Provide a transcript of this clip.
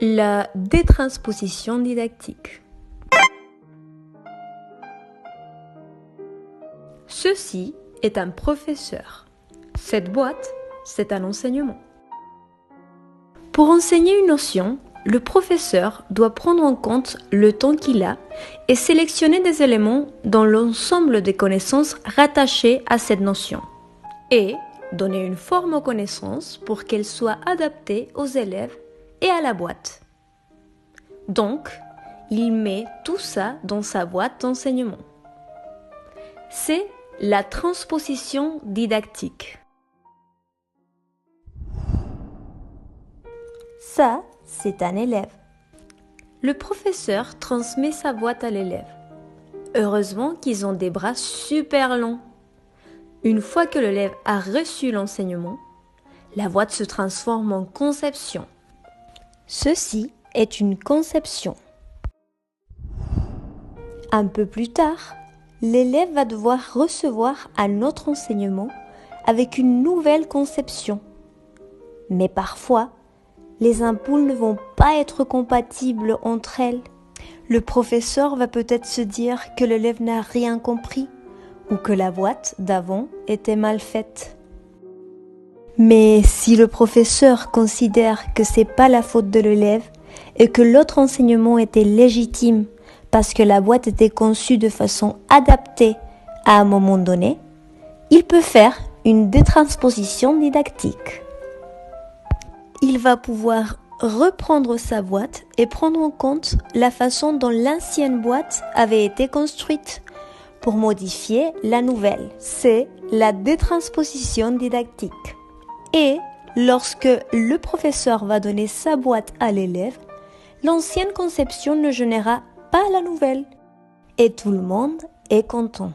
La détransposition didactique. Ceci est un professeur. Cette boîte, c'est un enseignement. Pour enseigner une notion, le professeur doit prendre en compte le temps qu'il a et sélectionner des éléments dans l'ensemble des connaissances rattachées à cette notion et donner une forme aux connaissances pour qu'elles soient adaptées aux élèves et à la boîte. Donc, il met tout ça dans sa boîte d'enseignement. C'est la transposition didactique. Ça, c'est un élève. Le professeur transmet sa boîte à l'élève. Heureusement qu'ils ont des bras super longs. Une fois que l'élève a reçu l'enseignement, la boîte se transforme en conception. Ceci est une conception. Un peu plus tard, l'élève va devoir recevoir un autre enseignement avec une nouvelle conception. Mais parfois, les ampoules ne vont pas être compatibles entre elles. Le professeur va peut-être se dire que l'élève n'a rien compris ou que la boîte d'avant était mal faite. Mais si le professeur considère que c'est pas la faute de l'élève et que l'autre enseignement était légitime parce que la boîte était conçue de façon adaptée à un moment donné, il peut faire une détransposition didactique. Il va pouvoir reprendre sa boîte et prendre en compte la façon dont l'ancienne boîte avait été construite pour modifier la nouvelle. C'est la détransposition didactique. Et lorsque le professeur va donner sa boîte à l'élève, l'ancienne conception ne gênera pas la nouvelle. Et tout le monde est content.